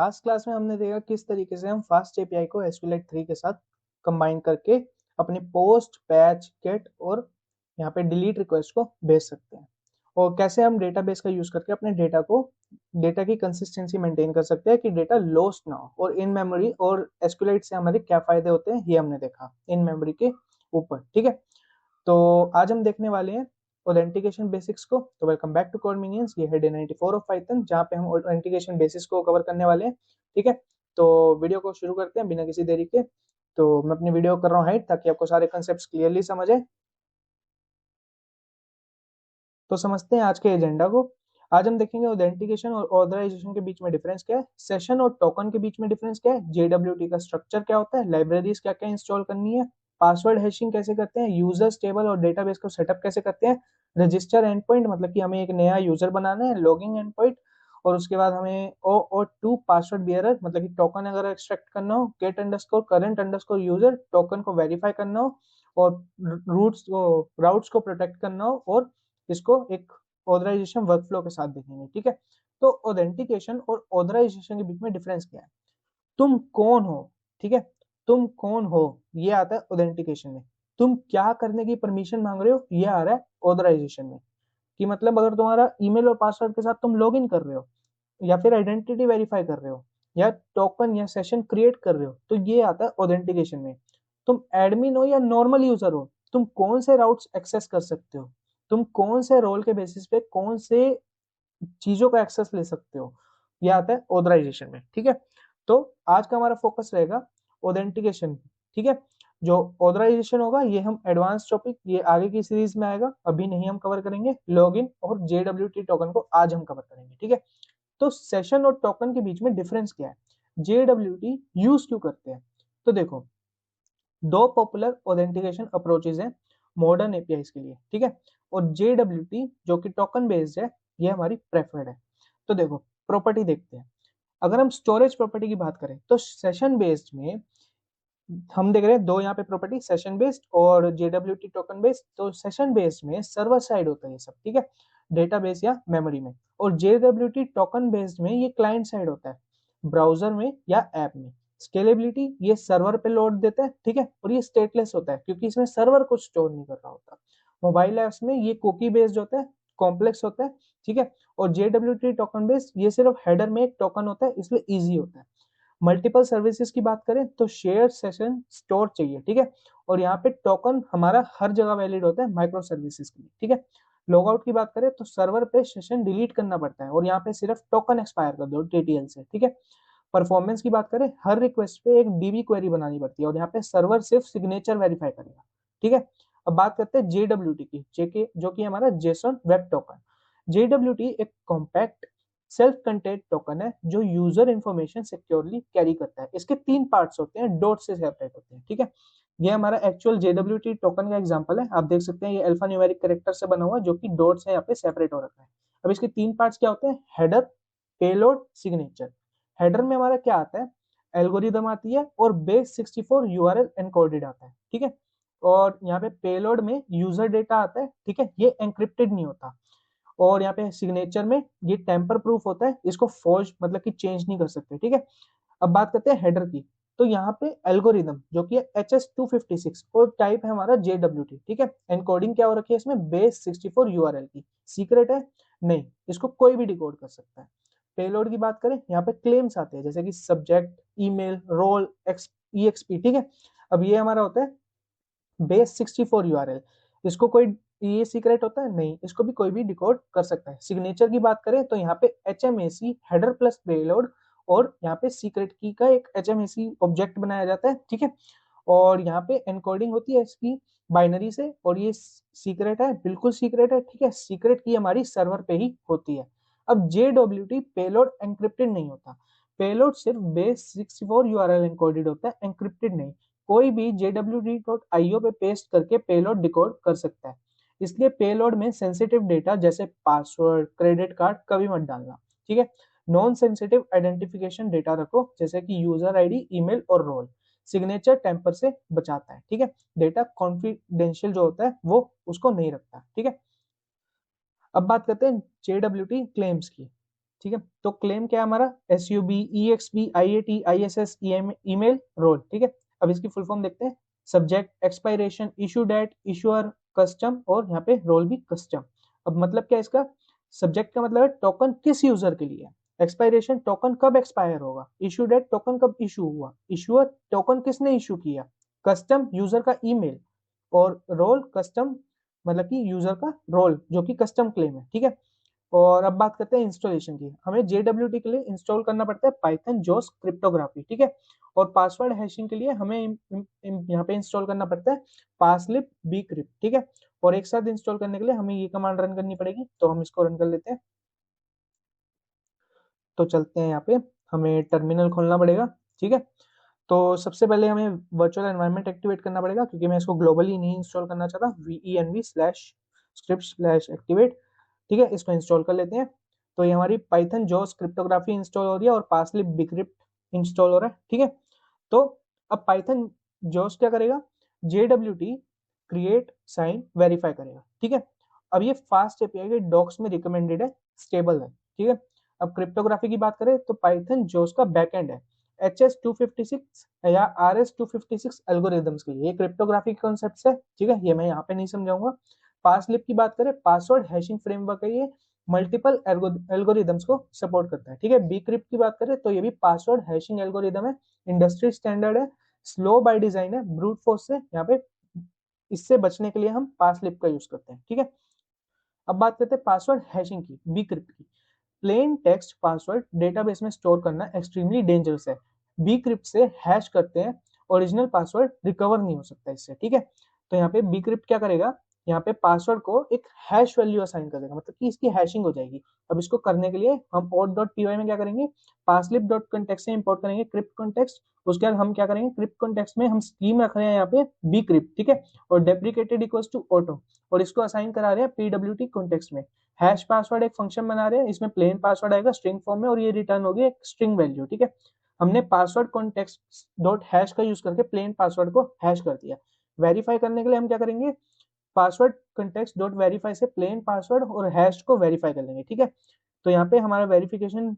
Last class में हमने देखा किस तरीके से हम फास्ट एपीआई को SQLite 3 के साथ कंबाइन करके अपनी पोस्ट, पैच, गेट और यहाँ पे डिलीट रिक्वेस्ट को भेज सकते हैं, और कैसे हम डेटाबेस का यूज करके अपने डेटा की कंसिस्टेंसी मेंटेन कर सकते हैं कि डेटा लॉस्ट ना हो, और इन मेमोरी और SQLite से हमारे क्या फायदे होते हैं ये हमने देखा इन मेमोरी के ऊपर। ठीक है, तो आज हम देखने वाले हैं ऑथेंटिकेशन बेसिक्स को। तो welcome back to Code Minions, ये है डे 94 ऑफ पाइथन, जहाँ पे हम ऑथेंटिकेशन बेसिक्स को कवर करने वाले हैं। ठीक है, तो वीडियो को शुरू करते हैं बिना किसी देरी के। तो मैं अपनी वीडियो कर रहा हूँ हाइड ताकि आपको सारे कंसेप्ट क्लियरली समझ आए। तो समझते हैं आज के एजेंडा को। आज हम देखेंगे ऑथेंटिकेशन और ऑथराइजेशन के बीच में डिफरेंस क्या है, सेशन और टोकन के बीच में डिफरेंस क्या है, JWT का स्ट्रक्चर क्या होता है, लाइब्रेरीज क्या क्या इंस्टॉल करनी है, पासवर्ड हैशिंग कैसे करते हैं, यूजर्स टेबल और डेटाबेस को सेटअप कैसे करते हैं, रजिस्टर एंड पॉइंट मतलब कि हमें एक नया यूजर बनाना है, लॉगिंग एंड पॉइंट, और उसके बाद हमें OAuth2 पासवर्ड बियरर मतलब कि टोकन अगर एक्सट्रैक्ट करना हो, get underscore current underscore user token को वेरीफाई करना हो, और राउट्स को प्रोटेक्ट करना हो, और इसको एक ऑथराइजेशन वर्कफ्लो के साथ देखेंगे। ठीक है, तो ऑथेंटिकेशन और ऑथराइजेशन के बीच में डिफरेंस क्या है, तुम कौन हो। ठीक है, तुम कौन हो ये आता है ऑथेंटिकेशन में, तुम क्या करने की परमिशन मांग रहे हो ये आ रहा है ऑथराइजेशन में। कि मतलब अगर तुम्हारा ईमेल और पासवर्ड के साथ तुम लॉग इन कर रहे हो, या फिर आइडेंटिटी वेरीफाई कर रहे हो, या टोकन या सेशन क्रिएट कर रहे हो, तो ये आता है ऑथेंटिकेशन में। तुम एडमिन हो या नॉर्मल यूजर हो, तुम कौन से राउट्स एक्सेस कर सकते हो, तुम कौन से रोल के बेसिस पे कौन से चीजों का एक्सेस ले सकते हो, ये आता है ऑथराइजेशन में। ठीक है, तो आज का हमारा फोकस रहेगा ऑथेंटिकेशन। ठीक है, जो ऑथराइजेशन होगा ये हम एडवांस टॉपिक ये आगे की सीरीज में आएगा, अभी नहीं हम कवर करेंगे। लॉगिन और JWT टोकन को आज हम कवर करेंगे। ठीक है, तो सेशन और टोकन के बीच में डिफरेंस क्या है, JWT यूज क्यों करते हैं। तो देखो, दो पॉपुलर ऑथेंटिकेशन अप्रोचेज हैं मॉडर्न एपीआईज के लिए। ठीक है, और JWT जो कि टोकन बेस्ड है ये हमारी प्रेफर्ड है। तो देखो, प्रॉपर्टी देखते हैं। अगर हम स्टोरेज प्रॉपर्टी की बात करें तो सेशन बेस्ड में हम देख रहे हैं दो यहाँ पे प्रॉपर्टी, सेशन बेस्ड और JWT टोकन बेस्ड। तो सेशन बेस्ड में सर्वर साइड होता है ये सब, ठीक है, डेटाबेस या मेमोरी में, और JWT टोकन बेस्ड में ये क्लाइंट साइड होता है, ब्राउजर में या ऐप में। स्केलेबिलिटी ये सर्वर पे लोड देता है, ठीक है, और ये स्टेटलेस होता है क्योंकि इसमें सर्वर कुछ स्टोर नहीं कर रहा होता। मोबाइल एप्स में ये कुकी बेस्ड होता है, कॉम्प्लेक्स होता है, ठीक है, और JWT टोकन बेस्ड ये सिर्फ हेडर में एक टोकन होता है इसलिए इजी होता है। मल्टीपल सर्विसेज की बात करें तो शेयर सेशन स्टोर चाहिए, ठीक है, और यहाँ पे टोकन हमारा हर जगह वैलिड होता है माइक्रो सर्विसेज के लिए। ठीक है, लॉगआउट की बात करें तो सर्वर पे सेशन डिलीट करना पड़ता है और यहाँ पे सिर्फ टोकन एक्सपायर कर दो TTL से। ठीक है, परफॉर्मेंस की बात करें हर रिक्वेस्ट पे एक DB क्वेरी बनानी पड़ती है और यहाँ पे सर्वर सिर्फ सिग्नेचर वेरीफाई करेगा। ठीक है, अब बात करते हैं JWT की, जेके जो कि हमारा जेसन वेब टोकन। JWT एक कॉम्पैक्ट सेल्फ कंटेंट टोकन है जो यूजर इंफॉर्मेशन सिक्योरली कैरी करता है। इसके तीन पार्ट्स होते हैं, डॉट से सेपरेट होते हैं। ठीक है, ये हमारा एक्चुअल JWT टोकन का एग्जांपल है, आप देख सकते हैं ये अल्फा न्यूमेरिक कैरेक्टर से बना हुआ है जो कि डॉट से यहाँ पे सेपरेट हो रखा है। अब इसके तीन पार्ट्स क्या होते हैं, हेडर, पेलोड, सिग्नेचर। हेडर में हमारा क्या आता है, एल्गोरिदम आती है और बेस 64 URL एनकोडेड आता है। ठीक है, और यहाँ पे पेलोड में यूजर डेटा आता है। ठीक है, ये एनक्रिप्टेड नहीं होता, और यहाँ पे सिग्नेचर में ये टेम्पर प्रूफ होता है, इसको फोर्ज मतलब कि चेंज नहीं कर सकते। ठीक है, अब बात करते हैं हेडर की। तो यहाँ पे एल्गोरिदम जो कि है HS256 और टाइप है हमारा JWT। ठीक है, एनकोडिंग क्या हो रखी है इसमें, बेस 64 URL की। सीक्रेट है नहीं, इसको कोई भी डिकोड कर सकता है। पेलोड की बात करें, यहाँ पे क्लेम्स आते हैं जैसे कि सब्जेक्ट, ईमेल, रोल, EXP। ठीक है, अब ये हमारा होता है बेस 64 URL, इसको कोई ये सीक्रेट होता है नहीं, इसको भी कोई भी डिकोड कर सकता है। सिग्नेचर की बात करें तो यहाँ पे HMAC हेडर प्लस पेलोड, और यहाँ पे सीक्रेट की का एक HMAC ऑब्जेक्ट बनाया जाता है। ठीक है, और यहाँ पे एनकोडिंग होती है इसकी बाइनरी से, और ये सीक्रेट है, बिल्कुल सीक्रेट है। ठीक है, सीक्रेट की हमारी सर्वर पे ही होती है। अब JWT पेलोड एनक्रिप्टेड नहीं होता, पेलोड सिर्फ बेस 64 URL एनकोडेड होता है, एनक्रिप्टेड नहीं। कोई भी JWT.io पे पेस्ट करके पेलोड डिकोड कर सकता है, इसलिए पेलोड में सेंसिटिव डेटा जैसे पासवर्ड, क्रेडिट कार्ड कभी मत डालना। ठीक है, नॉन सेंसिटिव आइडेंटिफिकेशन डेटा रखो जैसे कि यूजर ID, ईमेल और रोल। सिग्नेचर टेम्पर से बचाता है। ठीक है, डेटा कॉन्फिडेंशियल जो होता है वो उसको नहीं रखता। ठीक है, अब बात करते हैं JWT क्लेम्स की। ठीक है। तो क्लेम क्या है हमारा, SUB EXP IAT ISS email role, ठीक है। अब इसकी फुल फॉर्म देखते हैं, subject expiration issue date issuer custom और यहाँ पे रोल भी कस्टम। अब मतलब क्या है इसका, सब्जेक्ट का मतलब है टोकन किस यूजर के लिए, एक्सपायरेशन टोकन कब एक्सपायर होगा, इशू डेट टोकन कब इशू हुआ, इशूअर टोकन किसने इशू किया, कस्टम यूजर का ईमेल और रोल कस्टम मतलब कि यूजर का रोल जो कि कस्टम क्लेम है, ठीक है। और अब बात करते हैं इंस्टॉलेशन की, हमें JWT के लिए इंस्टॉल करना पड़ता है पाइथन जोस क्रिप्टोग्राफी, ठीक है। और पासवर्ड हैशिंग के लिए हमें यहाँ पे इंस्टॉल करना पड़ता है पासलिप bcrypt, ठीक है। और एक साथ इंस्टॉल करने के लिए हमें ये कमांड रन करनी पड़ेगी, तो हम इसको रन कर लेते हैं। तो चलते हैं यहाँ पे, हमें टर्मिनल खोलना पड़ेगा, ठीक है। तो सबसे पहले हमें वर्चुअल एनवायरनमेंट एक्टिवेट करना पड़ेगा, क्योंकि मैं इसको ग्लोबली नहीं इंस्टॉल करना चाहता, venv/script/activate, ठीक है। इसको इंस्टॉल कर लेते हैं। तो ये हमारी पाइथन जोस क्रिप्टोग्राफी इंस्टॉल हो रही है और पासलिप bcrypt इंस्टॉल हो रहा है, ठीक है। तो अब पाइथन जोस क्या करेगा, JWT क्रिएट साइन वेरीफाई करेगा, ठीक है। अब ये फास्ट एपीआई के डॉक्स में रिकमेंडेड है, स्टेबल है, ठीक है। अब क्रिप्टोग्राफी की बात करें तो पाइथन जोस का बैकएंड है HS256 या RS256 एल्गोरिदम्स के लिए, ये क्रिप्टोग्राफी कॉन्सेप्ट्स है, ठीक है। ये मैं यहाँ पे नहीं समझाऊंगा। पासलिप की बात करें, पासवर्ड हैशिंग फ्रेमवर्क है, ये मल्टीपल एल्गोरिदम्स को सपोर्ट करता है, ठीक है। bcrypt की बात करें तो ये भी पासवर्ड हैशिंग एल्गोरिदम है, इंडस्ट्री स्टैंडर्ड है, स्लो बाय डिजाइन है, ब्रूट फोर्स से यहाँ पे इससे बचने के लिए हम पासलिप का यूज करते हैं, ठीक है। अब बात करते हैं पासवर्ड हैशिंग की, bcrypt की। प्लेन टेक्स्ट पासवर्ड डेटाबेस में स्टोर करना एक्सट्रीमली डेंजरस है, bcrypt से हैश करते हैं, ओरिजिनल पासवर्ड रिकवर नहीं हो सकता इससे, ठीक है। तो यहाँ पे bcrypt क्या करेगा, यहाँ पे पासवर्ड को एक हैश वैल्यू असाइन कर देगा, मतलब कि इसकी हैशिंग हो जाएगी। अब इसको करने के लिए हम auth.py में क्या करेंगे, paslip.context से इंपोर्ट करेंगे क्रिप्ट कॉन्टेक्स्ट, उसके बाद हम क्या करेंगे, क्रिप्ट कॉन्टेक्स्ट में हम स्कीम रख रहे हैं यहाँ पे bcrypt, ठीक है। और डेप्रिकेटेड इक्वल्स टू ऑटो, और इसको असाइन करा रहे हैं pwt कॉन्टेक्स्ट में। हैश पासवर्ड एक फंक्शन बना रहे हैं, इसमें प्लेन पासवर्ड आएगा स्ट्रिंग फॉर्म में और ये रिटर्न होगी एक स्ट्रिंग वैल्यू, ठीक है। हमने पासवर्ड कॉन्टेक्स्ट डॉट हैश का यूज करके प्लेन पासवर्ड को हैश कर दिया। वेरीफाई करने के लिए हम क्या करेंगे, पासवर्ड कॉन्टेक्स्ट डॉट वेरीफाई से प्लेन पासवर्ड और हैश को वेरीफाई कर लेंगे, ठीक है। तो यहाँ पे हमारा वेरिफिकेशन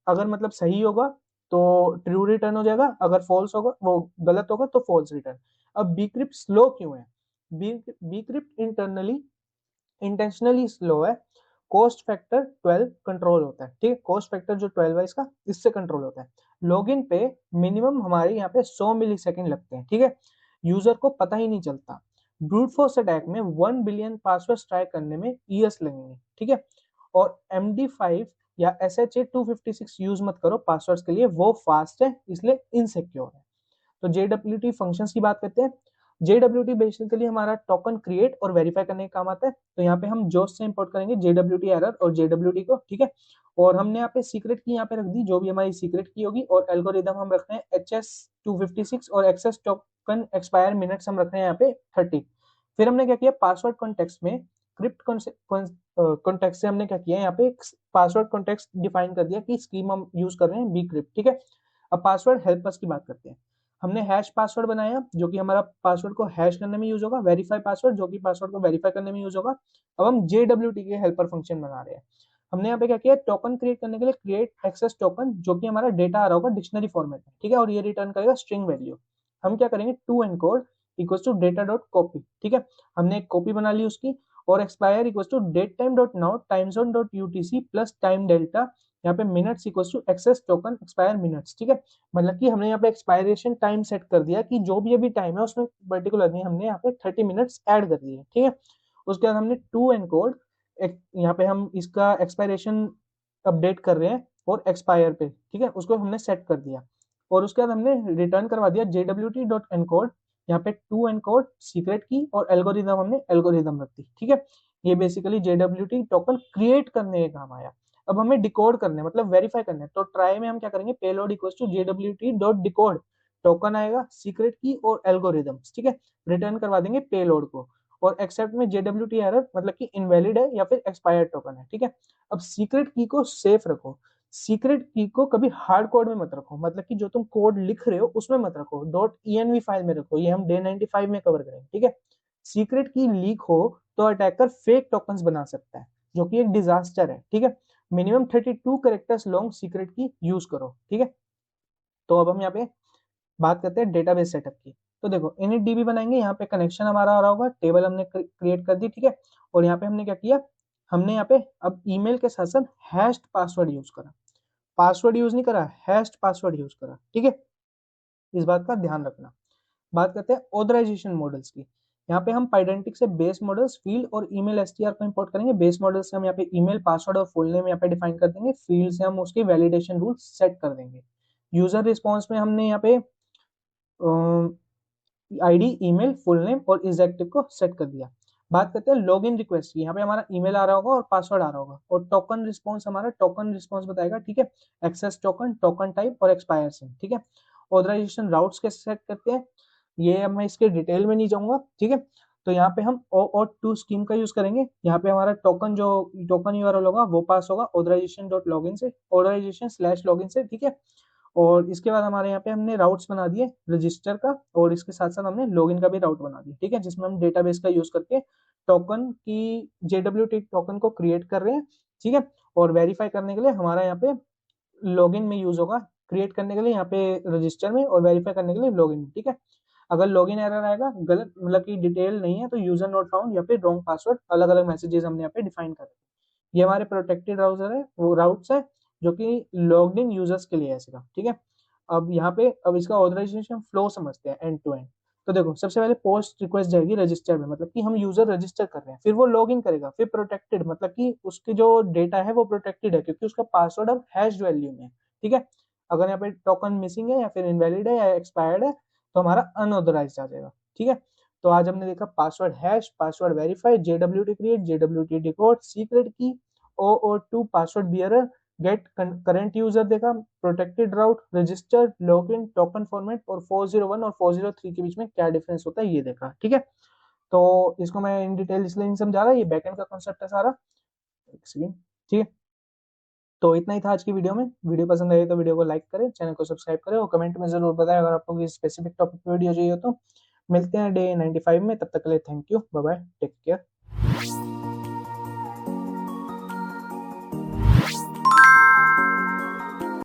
अगर मतलब सही होगा तो ट्रू रिटर्न हो जाएगा, अगर फॉल्स होगा, वो गलत होगा तो फॉल्स रिटर्न। अब bcrypt स्लो क्यों है, bcrypt इंटेंशनली स्लो है, कॉस्ट फैक्टर 12 कंट्रोल होता है, ठीक है। कॉस्ट फैक्टर जो 12 है इसका, इससे कंट्रोल होता है। लॉगिन पे मिनिमम हमारे यहाँ पे 100 मिली सेकेंड लगते हैं, ठीक है। यूजर को पता ही नहीं चलता। ब्रूट फोर्स अटैक में 1 बिलियन पासवर्ड ट्राई करने में ईयर्स लगेंगे, ठीक है। और MD5 या SHA-256 यूज मत करो पासवर्ड्स के लिए, वो फास्ट है इसलिए इनसिक्योर है। तो JWT फंक्शंस की बात करते हैं। JWT बेसिकली हमारा टोकन क्रिएट और वेरीफाई करने का काम आता है। तो यहाँ पे हम जोस से इंपोर्ट करेंगे JWT एरर और JWT को, ठीक है। और हमने यहाँ पे सीक्रेट की यहाँ पे रख दी, जो भी हमारी सीक्रेट की होगी, और एल्गोरिदम हम रखते हैं HS256 और एक्सेस टोकन एक्सपायर मिनट्स हम रख रहे हैं यहाँ पे 30। फिर हमने क्या किया, पासवर्ड कॉन्टेक्स्ट में क्रिप्ट कॉन्टेक्स्ट से हमने क्या किया, यहाँ पे पासवर्ड कॉन्टेक्स्ट डिफाइन कर दिया कि स्कीम हम यूज कर रहे हैं bcrypt, ठीक है। अब पासवर्ड हेल्पर्स की बात करते हैं। हमने हैश पासवर्ड बनाया जो कि हमारा पासवर्ड को हैश करने में यूज होगा, वेरीफाई पासवर्ड जो कि पासवर्ड को वेरीफाई करने में यूज होगा। अब हम JWT के हेल्पर फंक्शन बना रहे हैं। हमने यहाँ पे क्या किया, टोकन क्रिएट करने के लिए क्रिएट एक्सेस टोकन, जो कि हमारा डेटा आ रहा होगा डिक्शनरी फॉर्मेट में, ठीक है। और ये रिटर्न करेगा स्ट्रिंग वैल्यू। हम क्या करेंगे, to encode equal to data dot copy, ठीक है। हमने एक कॉपी बना ली उसकी, और expire equal to date time dot now time zone dot UTC plus time delta, यहाँ पे minutes equal to access token expire minutes, ठीक है। मतलब कि हमने यहाँ पे एक्सपायरेशन टाइम सेट कर दिया कि जो भी अभी टाइम है उसमें पर्टिकुलरली हमने यहाँ पे 30 मिनट्स ऐड कर दिए, ठीक है। उसके बाद हमने टू एनकोड, यहाँ पे हम इसका एक्सपायरेशन अपडेट कर रहे हैं और एक्सपायर पे, ठीक है, उसको हमने सेट कर दिया। और उसके बाद हमने रिटर्न करवा दिया JWT डॉट एनकोड, यहाँ पे टू एनकोड सीक्रेट की और एल्गोरिदम हमने एल्गोरिदम रख दी, ठीक है। ये बेसिकली JWT टोकन क्रिएट करने का काम आया। अब हमें डिकोड करने मतलब वेरीफाई करने, तो ट्राई में हम क्या करेंगे, payload equals to JWT dot decode, token आएगा सीक्रेट की और एल्गोरिदम, ठीक है। रिटर्न करवा देंगे पेलोड को। और एक्सेप्ट में JWT एरर मतलब कि इनवैलिड है या फिर एक्सपायर्ड टोकन है, ठीक है। अब सीक्रेट की को सेफ रखो, सीक्रेट की को कभी हार्ड कोड में मत रखो, मतलब कि जो तुम कोड लिख रहे हो उसमें मत रखो, .env फाइल में रखो, ये हम डे 95 में कवर करेंगे, ठीक है। सीक्रेट की लीक हो तो अटैकर फेक टोकन्स बना सकता है, जो कि एक डिजास्टर है, ठीक है। मिनिमम 32 कैरेक्टर्स लॉन्ग सीक्रेट की यूज करो, ठीक है। तो अब हम यहाँ पे बात करते हैं डेटाबेस सेटअप की। तो देखो initdb बनाएंगे, यहाँ पे कनेक्शन हमारा आ रहा होगा, टेबल हमने क्रिएट कर दी, ठीक है। और यहाँ पे हमने क्या किया, हमने यहाँ पे अब ईमेल के साथ साथ हैश्ड पासवर्ड यूज करा, पासवर्ड यूज नहीं करा, हैश्ड पासवर्ड यूज करा, ठीक है। इस बात का ध्यान रखना। बात करते हैं ऑथराइजेशन मॉडल्स की। यहाँ पे हम पाइडेंटिक से बेस मॉडल्स, फील्ड और ईमेल एसटीआर को इंपोर्ट करेंगे। बेस मॉडल से हम यहाँ पे ईमेल, पासवर्ड और फुल नेम यहाँ पे डिफाइन कर देंगे। फील्ड से हम उसके वैलिडेशन रूल सेट कर देंगे। यूजर रिस्पॉन्स में हमने यहाँ पे आईडी, ईमेल, फुल नेम और इजेक्टिव को सेट कर दिया। बात करते हैं लॉगिन रिक्वेस्ट की। यहाँ पे हमारा ईमेल आ रहा होगा और पासवर्ड आ रहा होगा, और टोकन रिस्पॉन्स हमारा टोकन रिस्पॉन्स बताएगा, ठीक है। एक्सेस टोकन, टोकन टाइप और एक्सपायर सिम, ठीक है। ऑथराइजेशन राउट्स कैसे सेट करते हैं, ये अब मैं इसके डिटेल में नहीं जाऊंगा, ठीक है। तो यहाँ पे हम OAuth2 स्कीम का यूज करेंगे। यहाँ पे हमारा टोकन जो टोकन यूआरएल होगा वो पास होगा ऑथराइजेशन डॉट लॉगिन से, ऑथराइजेशन स्लैश लॉगिन से, ठीक है। और इसके बाद हमारे यहाँ पे हमने राउट्स बना दिए रजिस्टर का, और इसके साथ साथ हमने लॉगिन का भी राउट बना दिया, ठीक है, जिसमें हम डेटाबेस का यूज करके टोकन की JWT टोकन को क्रिएट कर रहे हैं, ठीक है। और वेरीफाई करने के लिए हमारा यहाँ पे लॉगिन में यूज होगा, क्रिएट करने के लिए यहाँ पे रजिस्टर में, और वेरीफाई करने के लिए लॉगिन में, ठीक है। अगर लॉगिन एरर आएगा, गलत मतलब की डिटेल नहीं है, तो यूजर नॉट फाउंड या फिर रॉन्ग पासवर्ड, अलग अलग मैसेजेस हमने यहाँ पे डिफाइन कर रहे हैं। ये हमारे प्रोटेक्टेड ब्राउजर है, वो राउट्स है जो कि लॉग्ड इन यूजर्स के लिए है सिर्फ, ठीक है। अब यहाँ पे अब इसका ऑथराइजेशन फ्लो समझते हैं एंड टू एंड। तो देखो सबसे पहले पोस्ट रिक्वेस्ट जाएगी रजिस्टर में, मतलब कि हम यूजर रजिस्टर कर रहे हैं, फिर वो लॉग इन करेगा, फिर प्रोटेक्टेड मतलब कि उसकी जो डेटा है वो प्रोटेक्टेड है, क्योंकि उसका पासवर्ड अब हैश्ड वैल्यू में है, ठीक है। अगर यहाँ पे टोकन मिसिंग है या फिर इनवैलिड है या एक्सपायर्ड है, तो हमारा अनऑथराइज्ड आ जाएगा, ठीक है। तो आज हमने देखा password hash, password verify, JWT create, JWT decode, secret key, OAuth2 password bearer, get current user देखा, protected route, register, login, token format, और 401 और 403 के बीच में क्या डिफरेंस होता है ये देखा, ठीक है। तो इसको मैं इन डिटेल इसलिए नहीं समझा रहा, ये बैकएंड का कॉन्सेप्ट है सारा, एक सेकंड, ठीक है। तो इतना ही था आज की वीडियो में। वीडियो पसंद आई तो वीडियो को लाइक करें, चैनल को सब्सक्राइब करें, और कमेंट में जरूर बताएं अगर आपको किसी स्पेसिफिक टॉपिक पे वीडियो चाहिए तो। मिलते हैं डे 95 में, तब तक के लिए thank you, bye bye, take care.